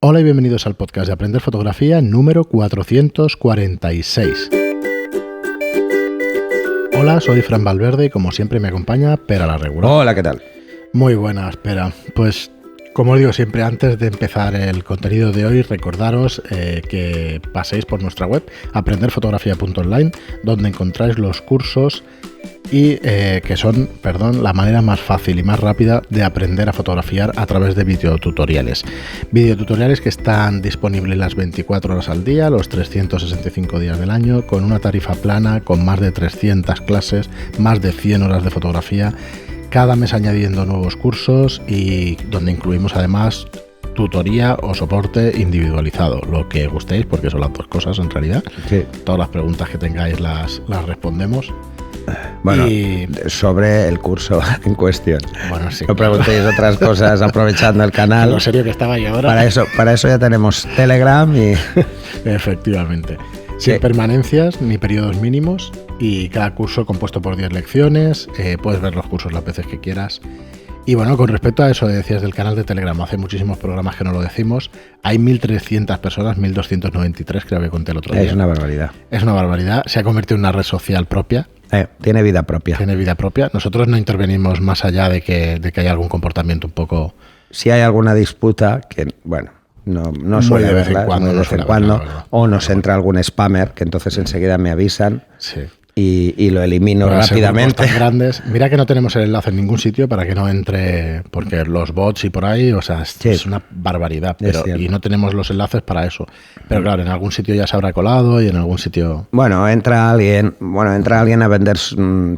Hola y bienvenidos al podcast de Aprender Fotografía número 446. Hola, soy Fran Valverde y como siempre me acompaña Pera la Regular. Hola, ¿qué tal? Muy buenas, Pera. Pues como os digo siempre, antes de empezar el contenido de hoy, recordaros que paséis por nuestra web aprenderfotografía.online, donde encontráis los cursos y que son, la manera más fácil y más rápida de aprender a fotografiar a través de videotutoriales. Videotutoriales que están disponibles las 24 horas al día, los 365 días del año, con una tarifa plana, con más de 300 clases, más de 100 horas de fotografía, cada mes añadiendo nuevos cursos y donde incluimos además tutoría o soporte individualizado, lo que gustéis, porque son las dos cosas en realidad. Sí. Todas las preguntas que tengáis las respondemos. Bueno, sobre el curso en cuestión. Bueno, sí. No preguntéis otras cosas aprovechando el canal. Lo serio que estaba yo ahora. Para eso ya tenemos Telegram y... Efectivamente. Sin Sí. permanencias ni periodos mínimos y cada curso compuesto por 10 lecciones. Puedes ver los cursos las veces que quieras. Y bueno, con respecto a eso decías del canal de Telegram, hace muchísimos programas que no lo decimos. Hay 1.300 personas, 1.293 creo que conté el otro día. Es una barbaridad. Es una barbaridad. Se ha convertido en una red social propia. Tiene vida propia. Tiene vida propia. Nosotros no intervenimos más allá de que haya algún comportamiento un poco... Si hay alguna disputa, que bueno, no suele de vez en haberla, cuando, muy de no vez en suele cuando, haberla, o nos entra algún spammer, que entonces enseguida me avisan Sí. y lo elimino Pero rápidamente. tan grandes. Mira que no tenemos el enlace en ningún sitio para que no entre, porque los bots y por ahí, o sea, Sí. es una barbaridad. Pero, cierto. y no tenemos los enlaces para eso. Pero claro, en algún sitio ya se habrá colado y en algún sitio... Bueno, entra alguien a vender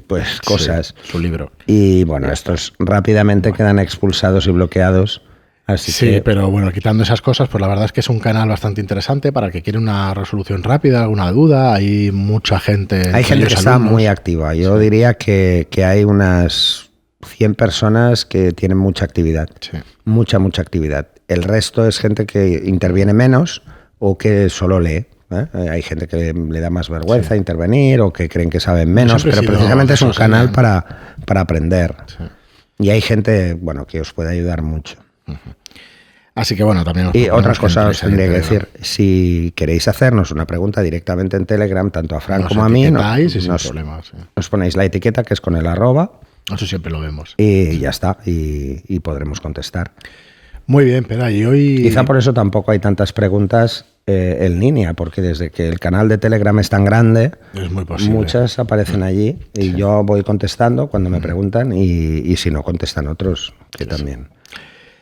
pues cosas. Sí, su libro. Y bueno, estos rápidamente quedan expulsados y bloqueados. Así Sí, que, pero bueno, quitando esas cosas, pues la verdad es que es un canal bastante interesante para el que quiere una resolución rápida, alguna duda. Hay mucha gente. hay gente que está alumnos. muy activa. Yo diría que hay unas 100 personas que tienen mucha actividad. Sí. Mucha actividad. El resto es gente que interviene menos o que solo lee. Hay gente que le da más vergüenza intervenir o que creen que saben menos, siempre he pero sido precisamente de es un esos, canal para aprender. Sí. Y hay gente, bueno, que os puede ayudar mucho. Así que bueno, también os Y proponemos otra cosa entréis os en tendría que Telegram. decir, si queréis hacernos una pregunta directamente en Telegram, tanto a Fran Nos como a mí, etiquetáis y sin problema, sí. nos ponéis la etiqueta que es con el @ Eso siempre lo vemos. y ya está, y podremos contestar. Muy bien, Pera, y hoy... Quizá por eso tampoco hay tantas preguntas en línea, porque desde que el canal de Telegram es tan grande, Es muy posible. muchas aparecen allí y yo voy contestando cuando me preguntan y si no contestan otros, que también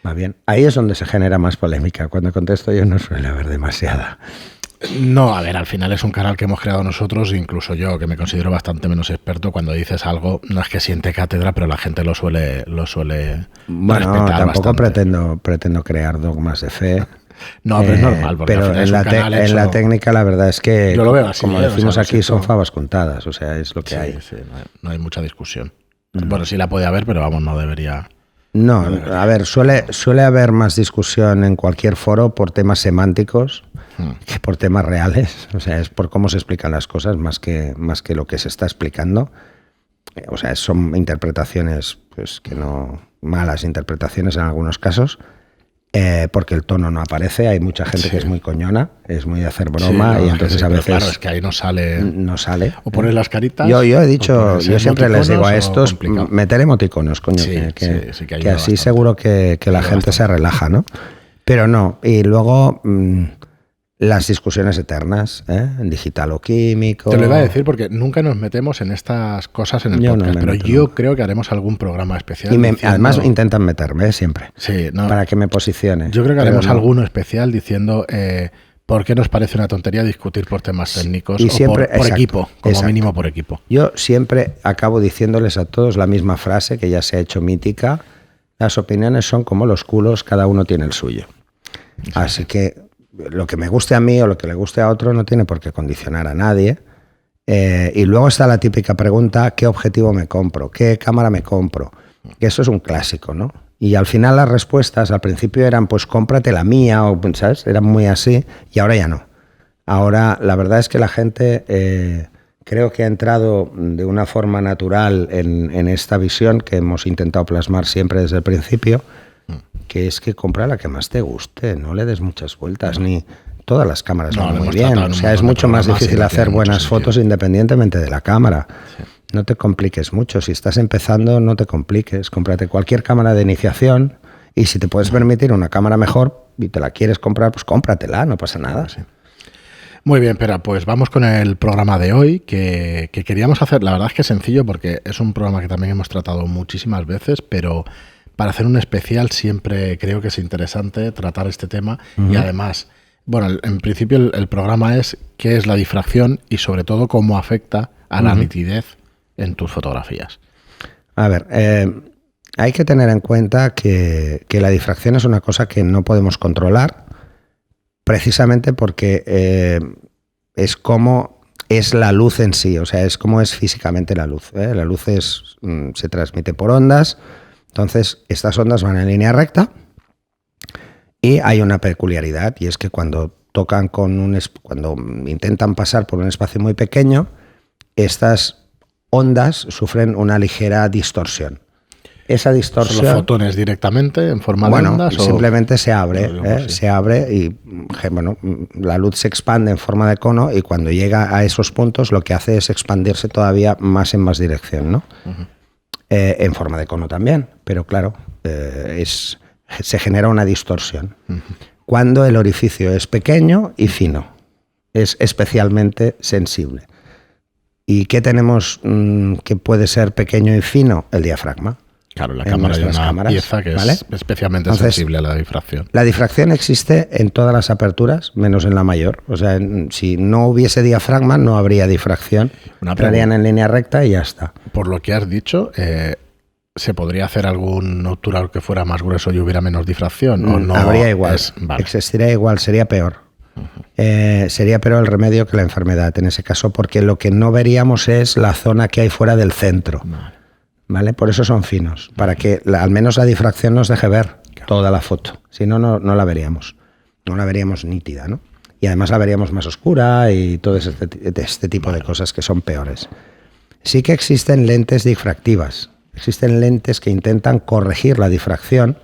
va bien. Ahí es donde se genera más polémica. Cuando contesto yo no suele haber demasiada. No, a ver, al final es un canal que hemos creado nosotros, incluso yo, que me considero bastante menos experto, cuando dices algo, no es que siente cátedra, pero la gente lo suele Bueno, respetar tampoco bastante. pretendo crear dogmas de fe. No, pero es normal, porque pero al final en, es un canal en la hecho- técnica la verdad es que, Yo lo veo así, como o decimos sea, lo aquí, son siento. favas contadas, o sea, es lo que Sí, hay. sí, no hay mucha discusión. Bueno, sí la puede haber, pero vamos, no debería... No, a ver, suele haber más discusión en cualquier foro por temas semánticos que por temas reales. O sea, es por cómo se explican las cosas más que lo que se está explicando. O sea, son interpretaciones, pues que no, malas interpretaciones en algunos casos, porque el tono no aparece. Hay mucha gente que es muy coñona, es muy de hacer broma, Sí, no, y entonces sí, a pero veces claro, es que ahí no sale... no sale. O pones las caritas... Yo he o dicho, pones yo siempre les digo a emoticonos, o estos, complicado. meter emoticonos, coño, Sí, que sí, que así ayuda bastante. seguro que la Ayuda gente se bastante. relaja, ¿no? Pero no, y luego las discusiones eternas, en digital o químico. Te lo iba a decir porque nunca nos metemos en estas cosas en el Yo no podcast, me pero meto, yo no. creo que haremos algún programa especial. Y diciendo- además intentan meterme, siempre, Sí, no, para que me posicione. yo creo que Pero haremos no. alguno especial diciendo por qué nos parece una tontería discutir por temas técnicos y o siempre- por exacto, equipo, como exacto. mínimo por equipo. Yo siempre acabo diciéndoles a todos la misma frase que ya se ha hecho mítica: las opiniones son como los culos, cada uno tiene el suyo. Así que lo que me guste a mí o lo que le guste a otro no tiene por qué condicionar a nadie. Y luego está la típica pregunta: ¿qué objetivo me compro? ¿Qué cámara me compro? Que eso es un clásico, ¿no? Y al final las respuestas al principio eran pues cómprate la mía, o ¿sabes? Eran muy así, y ahora ya no. Ahora la verdad es que la gente creo que ha entrado de una forma natural en esta visión que hemos intentado plasmar siempre desde el principio, que es que compra la que más te guste, no le des muchas vueltas, ni todas las cámaras van muy hemos bien. tratado en O un sea, es montón de mucho más programas y difícil no hacer tiene buenas mucho fotos sentido. independientemente de la cámara. Sí. No te compliques mucho. Si estás empezando, no te compliques. Cómprate cualquier cámara de iniciación y si te puedes permitir una cámara mejor y te la quieres comprar, pues cómpratela, no pasa nada. Sí. Muy bien, Pera, pues vamos con el programa de hoy que queríamos hacer. La verdad es que es sencillo porque es un programa que también hemos tratado muchísimas veces, pero para hacer un especial siempre creo que es interesante tratar este tema. Y además, bueno, en principio el programa es qué es la difracción y sobre todo cómo afecta a la nitidez en tus fotografías. A ver, hay que tener en cuenta que la difracción es una cosa que no podemos controlar, precisamente porque es como es la luz en sí, o sea, es como es físicamente la luz. La luz se transmite por ondas, entonces estas ondas van en línea recta y hay una peculiaridad, y es que cuando tocan cuando intentan pasar por un espacio muy pequeño, estas ondas sufren una ligera distorsión. Esa distorsión... ¿Son los fotones directamente en forma de ondas? Simplemente se abre, Sí. se abre y bueno, la luz se expande en forma de cono y cuando llega a esos puntos lo que hace es expandirse todavía más en más dirección, ¿no? En forma de cono también, pero claro, se genera una distorsión. Cuando el orificio es pequeño y fino, es especialmente sensible. ¿Y qué tenemos que puede ser pequeño y fino? El diafragma. Claro, la cámara hay una cámaras, pieza que ¿vale? es especialmente Entonces, sensible a la difracción. La difracción existe en todas las aperturas, menos en la mayor. O sea, si no hubiese diafragma, no habría difracción. Entrarían en línea recta y ya está. Por lo que has dicho, ¿se podría hacer algún obturador que fuera más grueso y hubiera menos difracción? ¿O no? Habría igual, Vale. Existiría igual, sería peor. Sería peor el remedio que la enfermedad en ese caso, porque lo que no veríamos es la zona que hay fuera del centro. ¿Vale? Por eso son finos, para que al menos la difracción nos deje ver toda la foto. Si no, no la veríamos. No la veríamos nítida, ¿no? Y además la veríamos más oscura y todo este tipo de cosas que son peores. Sí que existen lentes difractivas. Existen lentes que intentan corregir la difracción,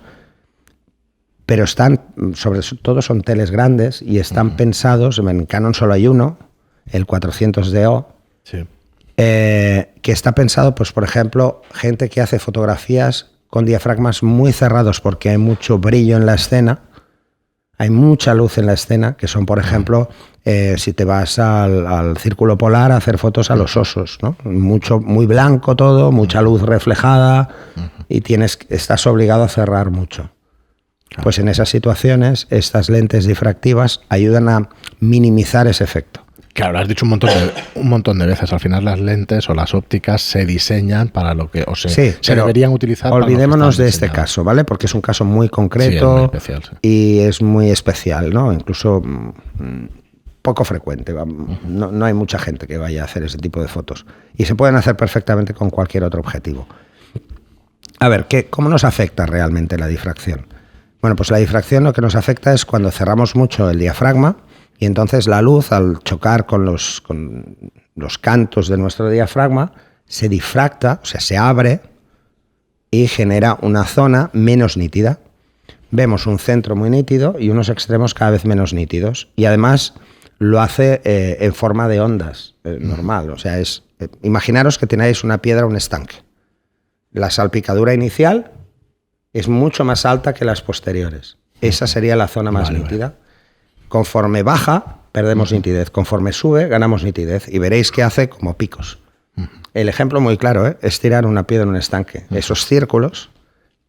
pero sobre todo son teles grandes y están pensados, en Canon solo hay uno, el 400DO, Sí. Que está pensado, pues por ejemplo, gente que hace fotografías con diafragmas muy cerrados porque hay mucho brillo en la escena, hay mucha luz en la escena, que son, por ejemplo, si te vas al círculo polar a hacer fotos a los osos, ¿no? Muy blanco todo, mucha luz reflejada y estás obligado a cerrar mucho. Pues en esas situaciones, estas lentes difractivas ayudan a minimizar ese efecto. Claro, lo has dicho un montón de veces. Al final las lentes o las ópticas se diseñan para lo que... se deberían utilizar. Olvidémonos de este caso, ¿vale? Porque es un caso muy concreto, sí, es muy especial, sí. Y es muy especial, ¿no? Incluso poco frecuente. No hay mucha gente que vaya a hacer ese tipo de fotos. Y se pueden hacer perfectamente con cualquier otro objetivo. A ver, ¿cómo nos afecta realmente la difracción? Bueno, pues la difracción lo que nos afecta es cuando cerramos mucho el diafragma y entonces la luz, al chocar con los cantos de nuestro diafragma, se difracta, o sea, se abre y genera una zona menos nítida. Vemos un centro muy nítido y unos extremos cada vez menos nítidos. Y además lo hace en forma de ondas, normal. O sea, imaginaros que tenéis una piedra, un estanque. La salpicadura inicial es mucho más alta que las posteriores. Esa sería la zona más nítida. Conforme baja, perdemos nitidez. Conforme sube, ganamos nitidez. Y veréis que hace como picos. El ejemplo muy claro, es tirar una piedra en un estanque. Esos círculos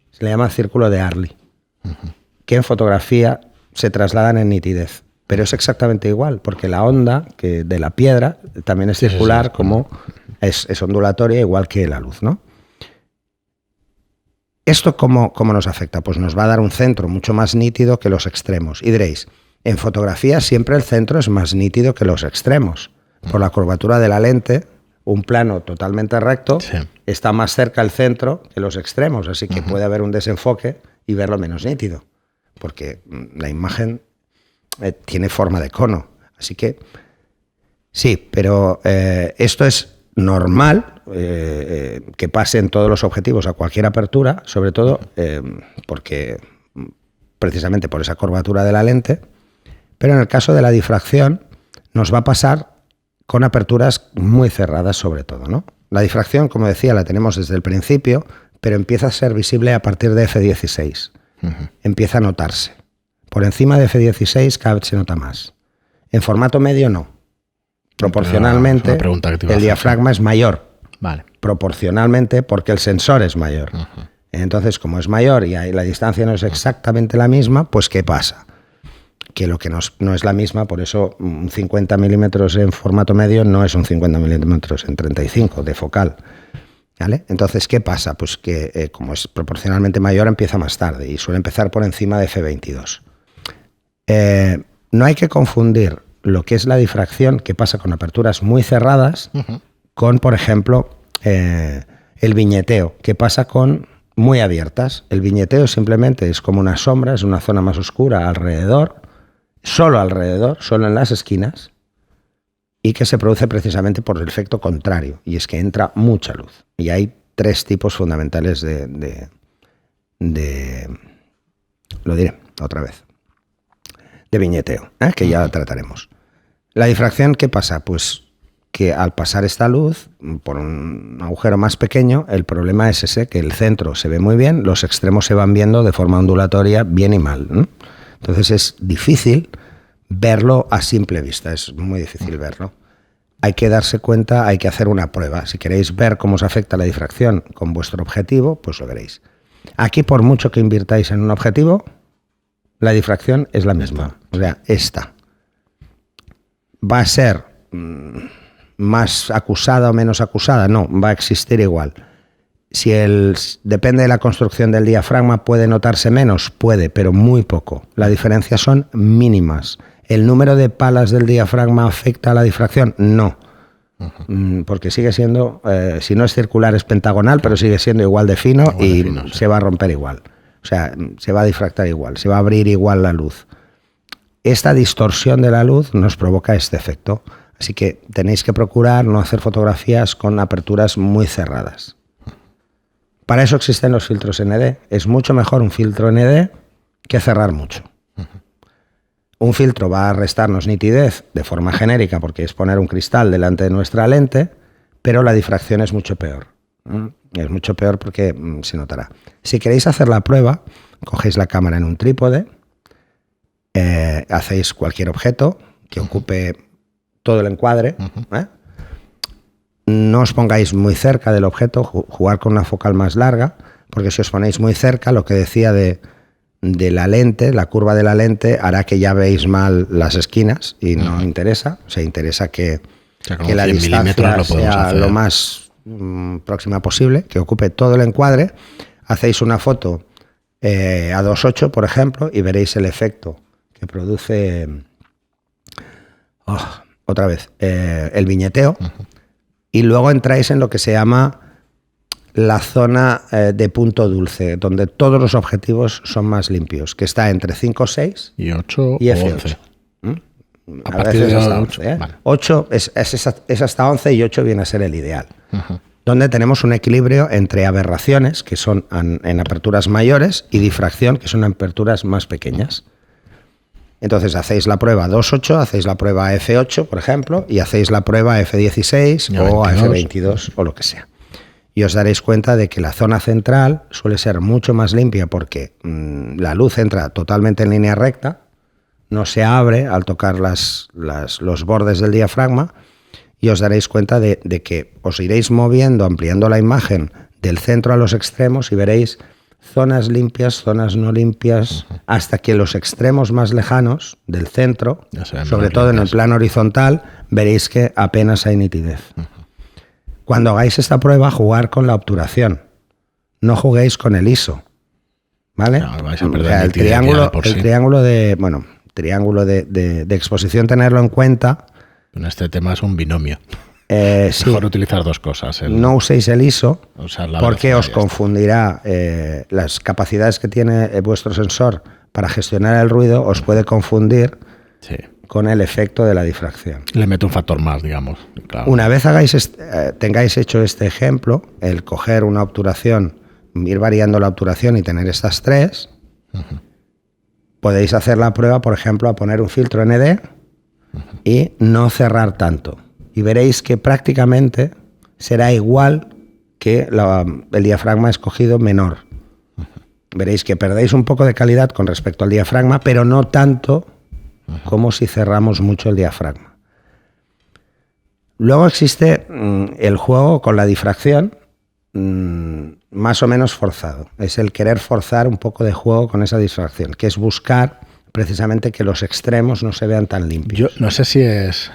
se le llama círculo de Arley, que en fotografía se trasladan en nitidez. Pero es exactamente igual, porque la onda de la piedra también es circular, como es ondulatoria, igual que la luz, ¿no? ¿Esto cómo nos afecta? Pues nos va a dar un centro mucho más nítido que los extremos. Y diréis, en fotografía siempre el centro es más nítido que los extremos. Por la curvatura de la lente, un plano totalmente recto está más cerca el centro que los extremos, así que puede haber un desenfoque y verlo menos nítido, porque la imagen tiene forma de cono. Así que sí, pero esto es normal que pase en todos los objetivos a cualquier apertura, sobre todo porque precisamente por esa curvatura de la lente, pero en el caso de la difracción nos va a pasar con aperturas muy cerradas sobre todo, ¿no? La difracción, como decía, la tenemos desde el principio, pero empieza a ser visible a partir de F16. Empieza a notarse. Por encima de F16 cada vez se nota más. En formato medio no. Proporcionalmente el diafragma es mayor. Vale. Proporcionalmente porque el sensor es mayor. Entonces, como es mayor y la distancia no es exactamente la misma, pues ¿qué pasa? Que lo que no es la misma, por eso un 50 milímetros en formato medio no es un 50 milímetros en 35 de focal. ¿Vale? Entonces, ¿qué pasa? Pues que como es proporcionalmente mayor, empieza más tarde y suele empezar por encima de F22. No hay que confundir lo que es la difracción, que pasa con aperturas muy cerradas, con, por ejemplo, el viñeteo, que pasa con muy abiertas. El viñeteo simplemente es como una sombra, es una zona más oscura alrededor, solo en las esquinas, y que se produce precisamente por el efecto contrario, y es que entra mucha luz. Y hay 3 tipos fundamentales lo diré otra vez, de viñeteo, que ya trataremos. La difracción, ¿qué pasa? Pues que al pasar esta luz por un agujero más pequeño, el problema es ese, que el centro se ve muy bien, los extremos se van viendo de forma ondulatoria bien y mal, ¿no? Entonces es difícil verlo a simple vista, es muy difícil verlo. Hay que darse cuenta, hay que hacer una prueba. Si queréis ver cómo os afecta la difracción con vuestro objetivo, pues lo veréis. Aquí, por mucho que invirtáis en un objetivo, la difracción es la misma. O sea, esta va a ser más acusada o menos acusada, no, va a existir igual. Depende de la construcción del diafragma, puede notarse menos, puede, pero muy poco. La diferencia son mínimas. ¿El número de palas del diafragma afecta a la difracción? No, porque sigue siendo, si no es circular es pentagonal, pero sigue siendo igual de fino y se va a romper igual. O sea, se va a difractar igual, se va a abrir igual la luz. Esta distorsión de la luz nos provoca este efecto. Así que tenéis que procurar no hacer fotografías con aperturas muy cerradas. Para eso existen los filtros ND. Es mucho mejor un filtro ND que cerrar mucho. Un filtro va a restarnos nitidez de forma genérica porque es poner un cristal delante de nuestra lente, pero la difracción es mucho peor. Es mucho peor porque se notará. Si queréis hacer la prueba, cogéis la cámara en un trípode, hacéis cualquier objeto que ocupe todo el encuadre, no os pongáis muy cerca del objeto, jugar con una focal más larga, porque si os ponéis muy cerca, lo que decía de la lente, la curva de la lente hará que ya veáis mal las esquinas y no interesa. O sea, interesa que la distancia sea lo más próxima posible, que ocupe todo el encuadre. Hacéis una foto a 2.8, por ejemplo, y veréis el efecto que produce otra vez el viñeteo. Y luego entráis en lo que se llama la zona de punto dulce, donde todos los objetivos son más limpios, que está entre 5.6 y 8 y F8. A partir de hasta 8, 11, vale. 8 es hasta 11 y 8 viene a ser el ideal. Donde tenemos un equilibrio entre aberraciones, que son en aperturas mayores, y difracción, que son aperturas más pequeñas. Entonces hacéis la prueba 2.8, hacéis la prueba F8, por ejemplo, y hacéis la prueba F16 o F22 o lo que sea. Y os daréis cuenta de que la zona central suele ser mucho más limpia porque la luz entra totalmente en línea recta, no se abre al tocar los bordes del diafragma, y os daréis cuenta de que os iréis moviendo, ampliando la imagen del centro a los extremos y veréis zonas limpias, zonas no limpias, hasta que los extremos más lejanos del centro, sobre todo en el plano horizontal, veréis que apenas hay nitidez. Cuando hagáis esta prueba, jugar con la obturación. No juguéis con el ISO. ¿Vale? No, vais a perder, o sea, el triángulo de exposición, tenerlo en cuenta. En este tema es un binomio. Sí. Mejor utilizar dos cosas. No uséis el ISO porque os confundirá. Las capacidades que tiene vuestro sensor para gestionar el ruido os puede confundir con el efecto de la difracción. Le mete un factor más, digamos. Claro. Una vez tengáis hecho este ejemplo, el coger una obturación, ir variando la obturación y tener estas tres, podéis hacer la prueba, por ejemplo, a poner un filtro ND y no cerrar tanto. Y veréis que prácticamente será igual que el diafragma escogido menor. Veréis que perdéis un poco de calidad con respecto al diafragma, pero no tanto como si cerramos mucho el diafragma. Luego existe el juego con la difracción, más o menos forzado. Es el querer forzar un poco de juego con esa difracción, que es buscar precisamente que los extremos no se vean tan limpios. Yo no sé si es...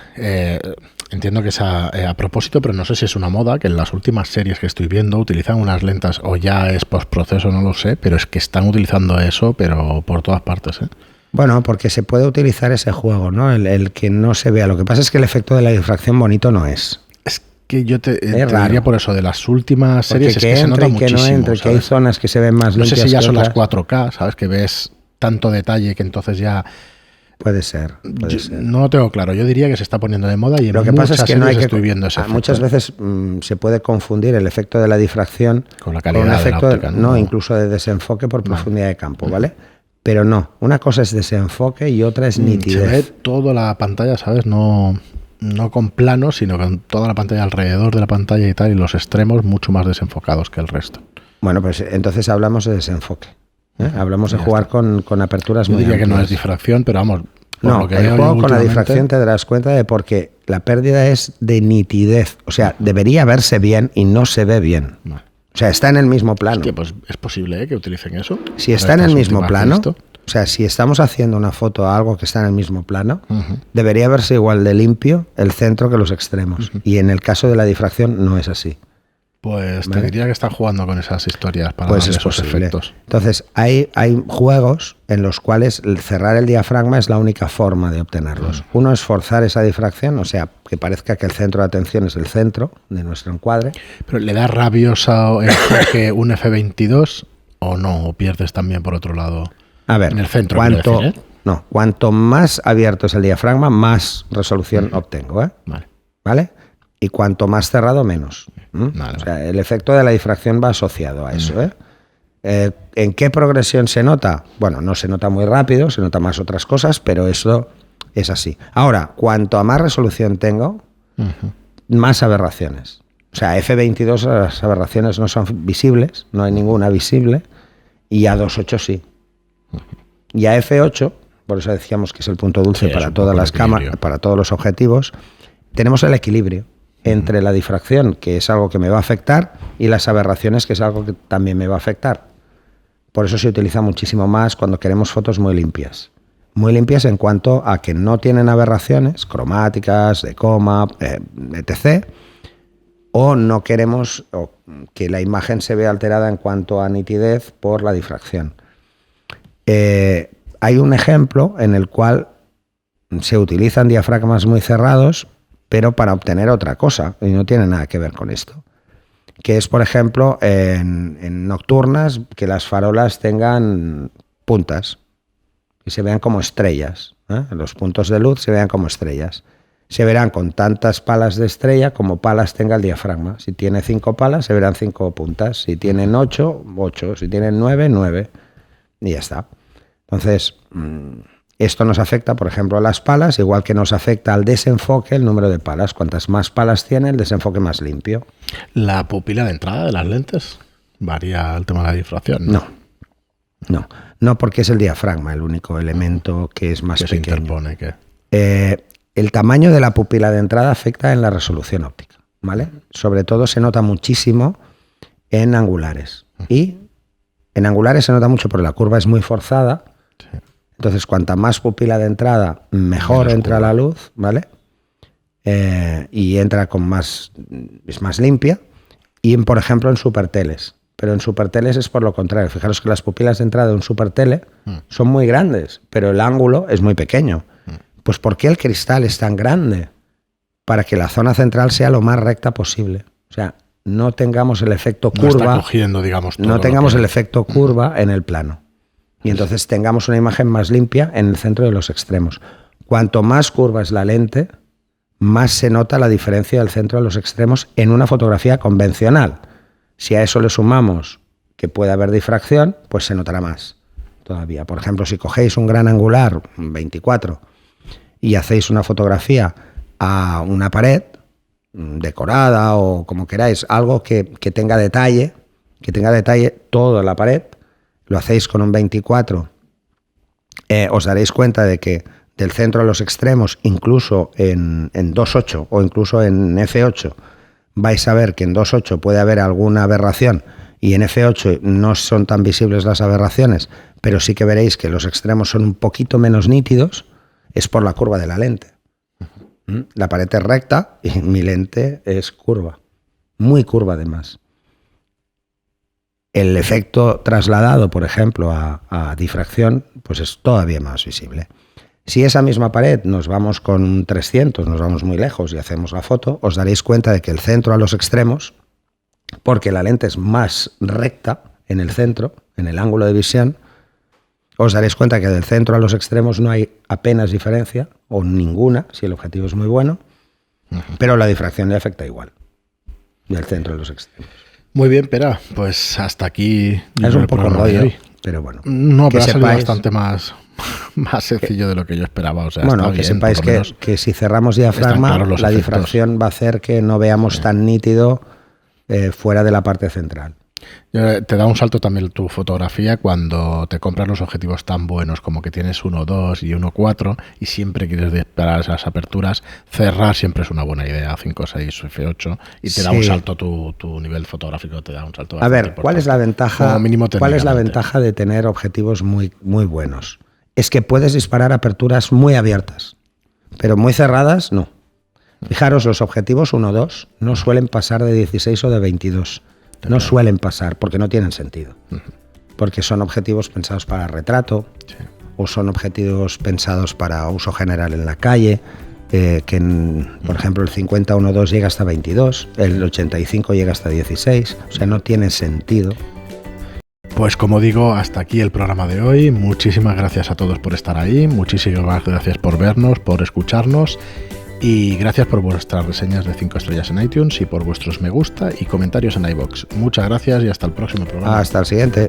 entiendo que es a propósito, pero no sé si es una moda, que en las últimas series que estoy viendo utilizan unas lentes, o ya es postproceso, no lo sé, pero es que están utilizando eso, pero por todas partes, ¿eh? Bueno, porque se puede utilizar ese juego, ¿no? El que no se vea. Lo que pasa es que el efecto de la difracción bonito no es. Es que yo te diría por eso, de las últimas series, porque es que se nota muchísimo. Que no entre, que hay zonas que se ven más limpias. No sé si ya son las otras. 4K, ¿sabes? Que ves tanto detalle que entonces ya... Puede ser. No lo tengo claro. Yo diría que se está poniendo de moda y en lo que muchas pasa es que no hay que estoy viendo ese efecto. Muchas veces se puede confundir el efecto de la difracción con la calidad con un efecto de la óptica, no, incluso de desenfoque por profundidad de campo, ¿vale? Pero no, una cosa es desenfoque y otra es nitidez. Se ve toda la pantalla, ¿sabes? No con plano, sino con toda la pantalla alrededor de la pantalla y tal, y los extremos mucho más desenfocados que el resto. Bueno, pues entonces hablamos de desenfoque. Hablamos de jugar con aperturas muy amplias. Yo diría que no es difracción, pero vamos... No, el juego con la difracción te darás cuenta de porque la pérdida es de nitidez. O sea, debería verse bien y no se ve bien. No. O sea, está en el mismo plano. Hostia, pues es posible que utilicen eso. Si está en el mismo plano, o sea, si estamos haciendo una foto a algo que está en el mismo plano, debería verse igual de limpio el centro que los extremos. Y en el caso de la difracción no es así. Pues te diría que están jugando con esas historias para pues darle es esos posible. efectos. Entonces, hay juegos en los cuales cerrar el diafragma es la única forma de obtenerlos. Uno es forzar esa difracción, o sea, que parezca que el centro de atención es el centro de nuestro encuadre. ¿Pero le da rabioso enfoque un F22 o no? ¿O pierdes también por otro lado? A ver, en el centro, cuanto más abierto es el diafragma, más resolución obtengo. ¿Vale? Y cuanto más cerrado, menos. O sea, el efecto de la difracción va asociado a eso. ¿En qué progresión se nota? Bueno, no se nota muy rápido, se nota más otras cosas, pero eso es así. Ahora, cuanto a más resolución tengo, más aberraciones. O sea, F22 las aberraciones no son visibles, no hay ninguna visible, y a 2.8 sí. Y a F8, por eso decíamos que es el punto dulce para todas las cámaras, para todos los objetivos, tenemos el equilibrio entre la difracción, que es algo que me va a afectar, y las aberraciones, que es algo que también me va a afectar. Por eso se utiliza muchísimo más cuando queremos fotos muy limpias. Muy limpias en cuanto a que no tienen aberraciones cromáticas, de coma, etc. O no queremos que la imagen se vea alterada en cuanto a nitidez por la difracción. Hay un ejemplo en el cual se utilizan diafragmas muy cerrados, pero para obtener otra cosa, y no tiene nada que ver con esto, que es, por ejemplo, en nocturnas, que las farolas tengan puntas, y se vean como estrellas, los puntos de luz se vean como estrellas. Se verán con tantas palas de estrella como palas tenga el diafragma. Si tiene 5 palas, se verán 5 puntas. Si tienen 8, 8. Si tienen 9, 9. Y ya está. Entonces... esto nos afecta, por ejemplo, a las palas, igual que nos afecta al desenfoque el número de palas. Cuantas más palas tiene, el desenfoque más limpio. ¿La pupila de entrada de las lentes varía el tema de la difracción? No, porque es el diafragma el único elemento que es más pequeño. Se interpone, ¿qué? El tamaño de la pupila de entrada afecta en la resolución óptica, ¿vale? Sobre todo se nota muchísimo en angulares. Y en angulares se nota mucho porque la curva es muy forzada. Sí. Entonces, cuanta más pupila de entrada, mejor entra la luz, ¿vale? Y entra con más, es más limpia. Y, por ejemplo, en superteles. Pero en superteles es por lo contrario. Fijaros que las pupilas de entrada de un supertele son muy grandes, pero el ángulo es muy pequeño. Pues ¿por qué el cristal es tan grande? Para que la zona central sea lo más recta posible. O sea, no tengamos el efecto curva. No está cogiendo, digamos, todo no tengamos el efecto curva en el plano. Y entonces tengamos una imagen más limpia en el centro de los extremos. Cuanto más curva es la lente, más se nota la diferencia del centro de los extremos en una fotografía convencional. Si a eso le sumamos que puede haber difracción, pues se notará más. todavía. Por ejemplo, si cogéis un gran angular, 24, y hacéis una fotografía a una pared decorada o como queráis, algo que tenga detalle toda la pared, lo hacéis con un 24, os daréis cuenta de que del centro a los extremos, incluso en 2.8 o incluso en F8, vais a ver que en 2.8 puede haber alguna aberración y en F8 no son tan visibles las aberraciones, pero sí que veréis que los extremos son un poquito menos nítidos, es por la curva de la lente. La pared es recta y mi lente es curva, muy curva además. El efecto trasladado, por ejemplo, a difracción, pues es todavía más visible. Si esa misma pared nos vamos con 300, nos vamos muy lejos y hacemos la foto, os daréis cuenta de que el centro a los extremos, porque la lente es más recta en el centro, en el ángulo de visión, os daréis cuenta que del centro a los extremos no hay apenas diferencia, o ninguna, si el objetivo es muy bueno, pero la difracción le afecta igual, del centro a los extremos. Muy bien, Pera, pues hasta aquí. Es un poco rollo, pero bueno. No, pero ha salido bastante más sencillo de lo que yo esperaba. O sea, bueno, está que bien, sepáis que si cerramos diafragma, claros la difracción va a hacer que no veamos tan nítido fuera de la parte central. Te da un salto también tu fotografía cuando te compras los objetivos tan buenos como que tienes 1.2 y 1.4 y siempre quieres disparar esas aperturas. Cerrar siempre es una buena idea, 5.6 o F8, y te da un salto tu nivel fotográfico, te da un salto. A ver, ¿cuál es la ventaja? ¿Cuál es la ventaja de tener objetivos muy, muy buenos? Es que puedes disparar aperturas muy abiertas, pero muy cerradas no. Fijaros, los objetivos 1.2 no suelen pasar de 16 o de 22. No suelen pasar porque no tienen sentido. Porque son objetivos pensados para retrato, o son objetivos pensados para uso general en la calle, por ejemplo, el 50-1.2 llega hasta 22, el 85 llega hasta 16, o sea, no tiene sentido. Pues como digo, hasta aquí el programa de hoy. Muchísimas gracias a todos por estar ahí, muchísimas gracias por vernos, por escucharnos. Y gracias por vuestras reseñas de 5 estrellas en iTunes y por vuestros me gusta y comentarios en iVoox. Muchas gracias y hasta el próximo programa. Hasta el siguiente.